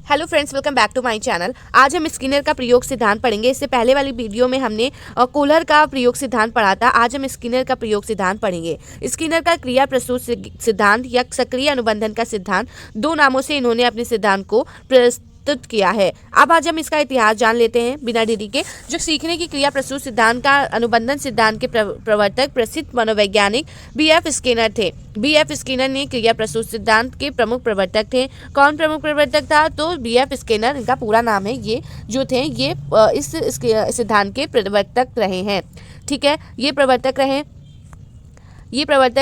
Hello friends, welcome back to my channel. आज हम Skinner का प्रयोग सिद्धांत पढ़ेंगे। इससे पहले वाली वीडियो में हमने कोहलर का प्रयोग सिद्धांत पढ़ा था। आज हम स्किनर का प्रयोग सिद्धांत पढ़ेंगे। स्किनर का क्रिया प्रसूत सिद्धांत या सक्रिय अनुबंधन का सिद्धांत, दो नामों से इन्होंने अपने सिद्धांत को प्रस्तुत किया है। अब आज हम इसका इतिहास जान लेते हैं बिना देरी के। जो सीखने की क्रिया प्रसूत सिद्धांत का अनुबंधन सिद्धांत के प्रवर्तक प्रसिद्ध मनोवैज्ञानिक B.F. स्किनर थे। B.F. स्किनर ने क्रिया प्रसूत सिद्धांत के प्रमुख प्रवर्तक थे। कौन प्रमुख प्रवर्तक था? तो B.F. स्किनर, इनका पूरा नाम है। ये जो थे ये इस सिद्धांत के प्रवर्तक रहे हैं। ठीक है, ये प्रवर्तक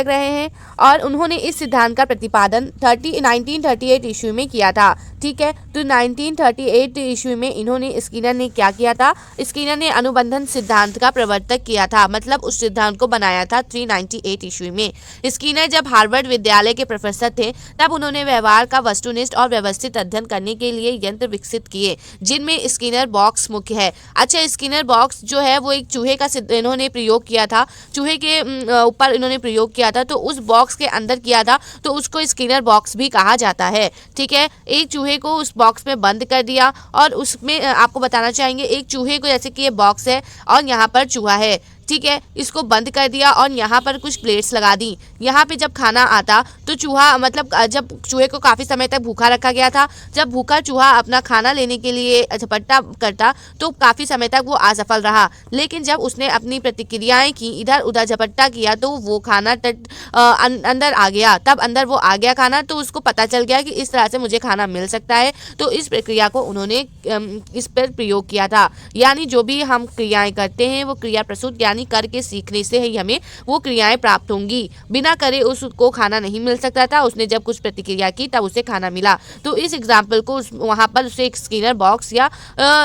रहे हैं और उन्होंने इस सिद्धांत का प्रतिपादन 1938 ईस्वी में किया था। ठीक है, तो 1938 ईस्वी में इन्होंने स्किनर ने क्या किया था? स्किनर ने अनुबंधन सिद्धांत का प्रवर्तक किया था, मतलब उस सिद्धांत को बनाया था 398 ईस्वी में। स्किनर जब हार्वर्ड विद्यालय के प्रोफेसर थे तब उन्होंने व्यवहार का वस्तुनिष्ठ और व्यवस्थित अध्ययन करने के लिए यंत्र विकसित किए, जिनमें स्किनर बॉक्स मुख्य है। अच्छा, स्किनर बॉक्स जो है वो एक चूहे का इन्होंने प्रयोग किया था। चूहे के ऊपर इन्होंने प्रयोग किया था, तो उस बॉक्स के अंदर किया था, तो उसको स्किनर बॉक्स भी कहा जाता है। ठीक है, एक चूहे को उस बॉक्स में बंद कर दिया और उसमें आपको बताना चाहेंगे, एक चूहे को, जैसे कि ये बॉक्स है और यहाँ पर चूहा है। ठीक है, इसको बंद कर दिया और यहाँ पर कुछ प्लेट्स लगा दी। यहाँ पे जब खाना आता तो चूहा, मतलब जब चूहे को काफ़ी समय तक भूखा रखा गया था, जब भूखा चूहा अपना खाना लेने के लिए झपट्टा करता तो काफ़ी समय तक वो असफल रहा। लेकिन जब उसने अपनी प्रतिक्रियाएं की, इधर उधर झपट्टा किया, तो वो खाना अंदर आ गया। तब अंदर वो आ गया खाना, तो उसको पता चल गया कि इस तरह से मुझे खाना मिल सकता है। तो इस प्रक्रिया को उन्होंने इस पर प्रयोग किया था। यानी जो भी हम क्रियाएं करते हैं वो क्रिया प्रसूत, यानी करके सीखने से ही हमें वो क्रियाएं प्राप्त होंगी। बिना करे उसको खाना नहीं मिल सकता था। उसने जब कुछ प्रतिक्रिया की तब उसे खाना मिला। तो इस एग्जाम्पल को वहां पर उसे एक स्किनर बॉक्स या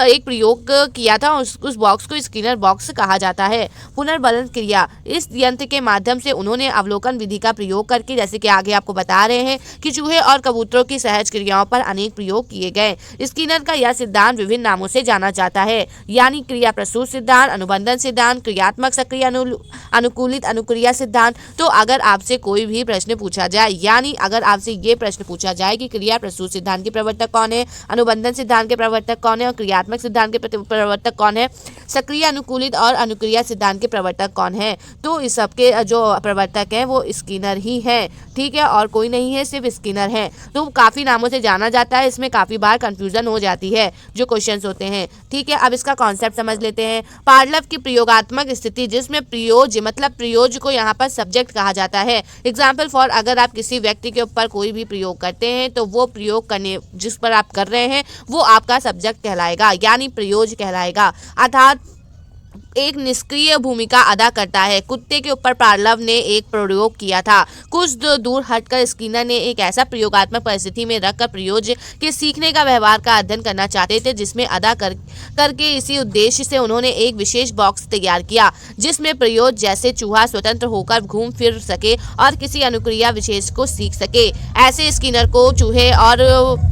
एक प्रयोग किया था। उस बॉक्स को स्किनर बॉक्स कहा जाता है। पुनर्बलन क्रिया, इस यंत्र के माध्यम से उन्होंने अवलोकन विधि का प्रयोग करके, जैसे कि आगे आपको बता रहे हैं कि चूहे और कबूतरों की सहज क्रियाओं पर अनेक प्रयोग किए गए। स्किनर का यह सिद्धांत विभिन्न नामों से जाना जाता है, यानी क्रिया प्रसूत सिद्धांत, अनुबंधन सिद्धांत, क्रियात्मक सक्रिय अनुकूलित अनुक्रिया सिद्धांत। तो अगर आपसे कोई भी प्रश्न पूछा जाए, यानी अगर आपसे ये प्रश्न पूछा जाए कि क्रिया प्रसूत सिद्धांत के प्रवर्तक कौन है, अनुबंधन सिद्धांत के प्रवर्तक कौन है और क्रियात्मक सिद्धांत के प्रवर्तक कौन है, सक्रिय अनुकूलित और अनुक्रिया सिद्धांत के प्रवर्तक कौन है, तो इस सबके जो प्रवर्तक हैं वो स्किनर ही है। ठीक है, और कोई नहीं है, सिर्फ स्किनर है। तो काफी नामों से जाना जाता है। इसमें काफी बार कंफ्यूजन हो जाती है जो क्वेश्चंस होते हैं। ठीक है, अब इसका कॉन्सेप्ट समझ लेते हैं। पार्लव की प्रयोगात्मक स्थिति, जिसमें प्रयोज, मतलब प्रयोज को यहाँ पर सब्जेक्ट कहा जाता है। एग्जाम्पल फॉर, अगर आप किसी व्यक्ति के ऊपर कोई भी प्रयोग करते हैं तो वो प्रयोग करने जिस पर आप कर रहे हैं वो आपका सब्जेक्ट कहलाएगा, यानी प्रयोज कहलाएगा। अर्थात एक निष्क्रिय भूमिका अदा करता है। कुत्ते के ऊपर पार्लव ने एक प्रयोग किया था। कुछ दूर हटकर स्किनर ने एक ऐसा प्रयोगात्मक परिस्थिति में रखकर प्रयोज के सीखने का व्यवहार का अध्ययन करना चाहते थे, जिसमें अदा करके इसी उद्देश्य से उन्होंने एक विशेष बॉक्स तैयार किया, जिसमें प्रयोज जैसे चूहा स्वतंत्र होकर घूम फिर सके और किसी अनुक्रिया विशेष को सीख सके। ऐसे स्किनर को चूहे और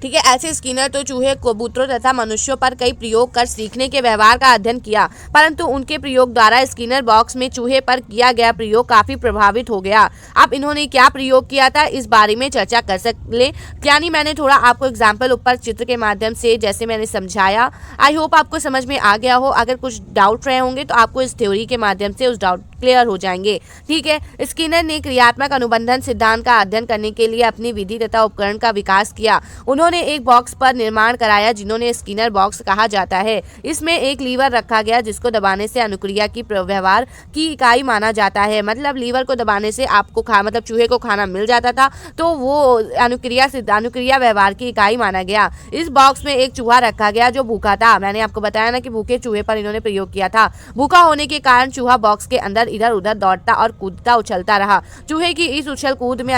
ठीक है, ऐसे स्किनर तो चूहे, कबूतरों तथा मनुष्यों पर कई प्रयोग कर सीखने के व्यवहार का अध्ययन किया, परंतु उनके प्रयोग द्वारा स्किनर बॉक्स में चूहे पर किया गया प्रयोग काफी प्रभावित हो गया। अब इन्होंने क्या प्रयोग किया था, इस बारे में चर्चा कर सकते, यानी मैंने थोड़ा आपको एग्जाम्पल ऊपर चित्र के माध्यम से जैसे मैंने समझाया, आई होप आपको समझ में आ गया हो। अगर कुछ डाउट रहे होंगे तो आपको इस थ्योरी के माध्यम से उस डाउट क्लियर हो जाएंगे। ठीक है, स्किनर ने क्रियात्मक अनुबंधन सिद्धांत का अध्ययन करने के लिए अपनी विधि तथा उपकरण का विकास किया। उन्होंने एक बॉक्स पर निर्माण कराया, जिन्होंने स्किनर बॉक्स कहा जाता है। इसमें एक लीवर रखा गया, जिसको दबाने से अनुक्रिया की व्यवहार की इकाई माना जाता है। मतलब लीवर को दबाने से आपको मतलब चूहे को खाना मिल जाता था, तो वो अनुक्रिया व्यवहार की इकाई माना गया। इस बॉक्स में एक चूहा रखा गया जो भूखा था। मैंने आपको बताया ना कि भूखे चूहे पर इन्होंने प्रयोग किया था। भूखा होने के कारण चूहा बॉक्स के अंदर इधर उधर दौड़ता और कूदता उछलता रहा। चूहे की इस उछल कूद में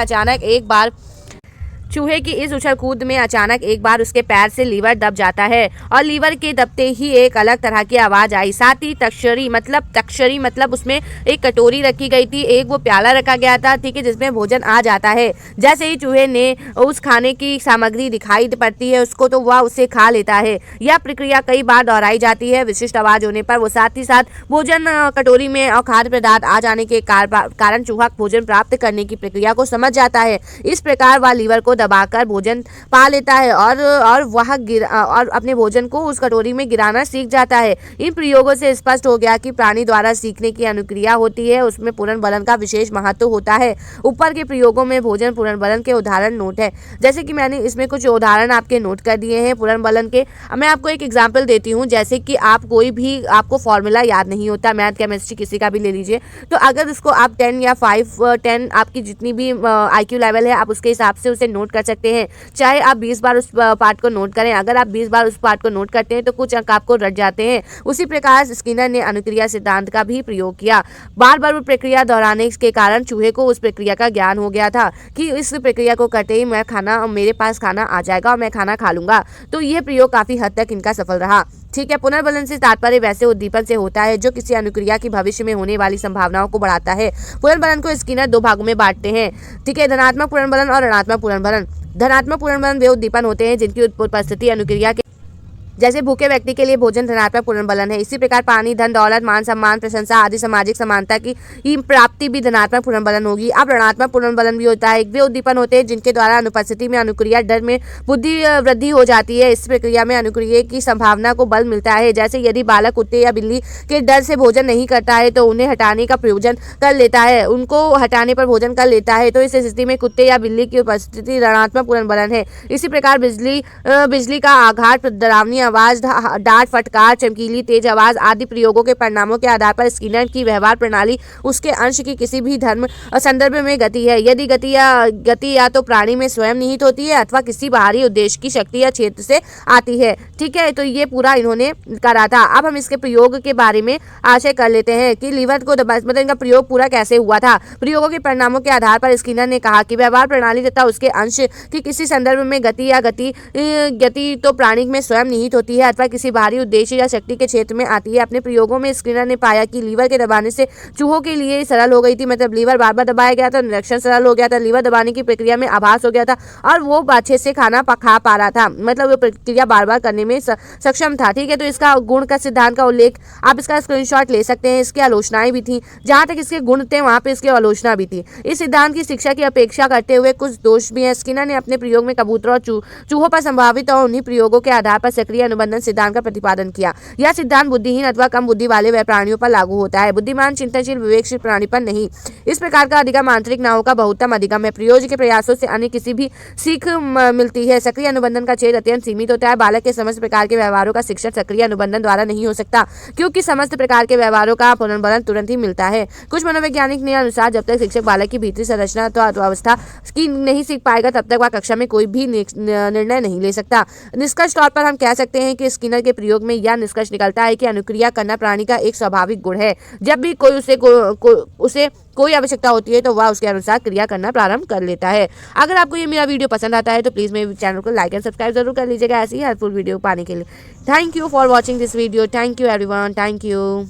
अचानक एक बार उसके पैर से लीवर दब जाता है और लीवर के दबते ही एक अलग तरह की आवाज आई। साथ ही तक्षरी मतलब उसमें एक कटोरी रखी गई थी, एक वो प्याला रखा गया था, ठीक है, जिसमें भोजन आ जाता है। जैसे ही चूहे ने उस खाने की सामग्री दिखाई पड़ती है उसको, तो वह उसे खा लेता है। यह प्रक्रिया कई बार दोहराई जाती है। विशिष्ट आवाज होने पर वो साथ ही साथ भोजन कटोरी में और खाद्य पदार्थ आ जाने के कारण चूहा भोजन प्राप्त करने की प्रक्रिया को समझ जाता है। इस प्रकार वह लीवर को दबाकर भोजन पा लेता है और अपने भोजन को उस कटोरी में गिराना सीख जाता है। इन प्रयोगों से स्पष्ट हो गया कि प्राणी द्वारा सीखने की अनुक्रिया होती है, उसमें पुनर्बलन का विशेष महत्व होता है। ऊपर के प्रयोगों में भोजन पुनर्बलन के उदाहरण नोट है। जैसे कि मैंने इसमें कुछ उदाहरण आपके नोट कर दिए हैं पुनर्बलन के। मैं आपको एक एग्जाम्पल देती हूँ। जैसे कि आपको फॉर्मूला याद नहीं होता, मैथ केमिस्ट्री किसी का भी ले लीजिए, तो अगर उसको आप 10 या 10 आपकी जितनी भी IQ लेवल है आप उसके हिसाब से उसे नोट कर सकते हैं। चाहे आप 20 बार उस पार्ट को नोट करें, अगर आप 20 बार उस पार्ट को नोट करते हैं तो कुछ अंक आपको रट जाते हैं। उसी प्रकार स्किनर ने अनुक्रिया सिद्धांत का भी प्रयोग किया। बार बार वो प्रक्रिया दोहराने के कारण चूहे को उस प्रक्रिया का ज्ञान हो गया था कि इस प्रक्रिया को करते ही मेरे पास खाना आ जाएगा और मैं खाना खा लूंगा। तो यह प्रयोग काफी हद तक इनका सफल रहा। ठीक है, पुनर्बलन से तात्पर्य वैसे उद्दीपन से होता है जो किसी अनुक्रिया की भविष्य में होने वाली संभावनाओं को बढ़ाता है। पुनर्बलन को स्किनर 2 भागों में बांटते हैं। ठीक है, धनात्मक पुनर्बलन और ऋणात्मक पुनर्बलन। धनात्मक पुनर्बलन वे उद्दीपन होते हैं जिनकी उपस्थिति अनुक्रिया के जैसे भूखे व्यक्ति के लिए भोजन धनात्मक पुनर्बलन है। इसी प्रकार पानी, धन, दौलत, मान सम्मान, प्रशंसा आदि सामाजिक समानता की प्राप्ति भी धनात्मक पुनर्बलन होगी। अब ऋणात्मक पुनर्बलन भी होता है। वे उद्दीपन होते हैं जिनके द्वारा अनुपस्थिति में अनुक्रिया डर में बुद्धि वृद्धि हो जाती है। इस प्रक्रिया में अनुक्रिया की संभावना को बल मिलता है। जैसे यदि बालक कुत्ते या बिल्ली के डर से भोजन नहीं करता है तो उन्हें हटाने का प्रयोजन कर लेता है, उनको हटाने पर भोजन कर लेता है, तो इस स्थिति में कुत्ते या बिल्ली की उपस्थिति ऋणात्मक पुनर्बलन है। इसी प्रकार बिजली का आघात, डरावनी आवाज, डांट, फटकार, चमकीली तेज आवाज आदि प्रयोगों के परिणामों के आधार पर स्किनर की व्यवहार प्रणाली उसके अंश की किसी भी धर्म संदर्भ में गति है। यदि गति या तो प्राणी में स्वयं निहित होती है अथवा किसी बाहरी उद्देश्य की शक्ति या क्षेत्र से आती है। ठीक है, तो ये पूरा इन्होंने करा था। अब हम इसके प्रयोग के बारे में आशय कर लेते हैं कि लीवर को मतलब इनका प्रयोग पूरा कैसे हुआ था। प्रयोगों के परिणामों के आधार पर स्किनर ने कहा कि व्यवहार प्रणाली तथा उसके अंश की किसी संदर्भ में गति तो प्राणी में स्वयं निहित होती है अथवा किसी बाहरी उद्देश्य या शक्ति के क्षेत्र में आती है। अपने प्रयोगों में स्किनर ने पाया कि लीवर के दबाने से चूहों के लिए सरल हो गई थी, मतलब लीवर बार बार दबाया गया था, निरीक्षण सरल हो गया था, लीवर दबाने की प्रक्रिया में आभास हो गया था और वो अच्छे से खाना खा पा रहा था, मतलब वो प्रक्रिया बार बार करने में सक्षम था। ठीक है, तो इसका गुण का सिद्धांत का उल्लेख आप इसका स्क्रीनशॉट ले सकते हैं। इसकी आलोचनाएं भी थी, जहां तक इसके गुण थे वहां पे इसकी आलोचना भी थी। इस सिद्धांत की शिक्षा की अपेक्षा करते हुए कुछ दोष भी है। स्किनर ने अपने प्रयोग में कबूतरों और चूहों पर संभावित और उन्हीं प्रयोगों के आधार पर सक्रिय अनुबंधन सिद्धांत का प्रतिपादन किया। यह सिद्धांत बुद्धिहीन अथवा कम बुद्धि वाले वह प्राणियों पर लागू होता है, बुद्धिमान, चिंतनशील, विवेकशील प्राणी पर नहीं। इस प्रकार का अधिगम आंतरिक नावों का बहुतम अधिगम है। प्रयोज्य के प्रयासों से अन्य किसी भी सीख मिलती है। सक्रिय अनुबंधन का क्षेत्र अत्यंत सीमित होता है। बालक के समस्त प्रकार के व्यवहारों का शिक्षण सक्रिय अनुबंधन द्वारा नहीं हो सकता, क्योंकि समस्त प्रकार के व्यवहारों का पुनर्बलन तुरंत ही मिलता है। कुछ मनोवैज्ञानिक ने अनुसार जब तक शिक्षक बालक की भीतरी संरचना अथवा अवस्था की नहीं सीख पाएगा तब तक वह कक्षा में कोई भी निर्णय नहीं ले सकता। निष्कर्ष तौर पर हम कह सकते हैं कि स्किनर के प्रयोग में यह निष्कर्ष निकलता है कि अनुक्रिया करना प्राणी का एक स्वाभाविक गुण है। जब भी कोई उसे कोई आवश्यकता होती है तो वह उसके अनुसार क्रिया करना प्रारंभ कर लेता है। अगर आपको ये मेरा वीडियो पसंद आता है तो प्लीज़ मेरे चैनल को लाइक एंड सब्सक्राइब जरूर कर लीजिएगा ऐसी हेल्पफुल वीडियो पाने के लिए। Thank you for watching this video. Thank you everyone. Thank you.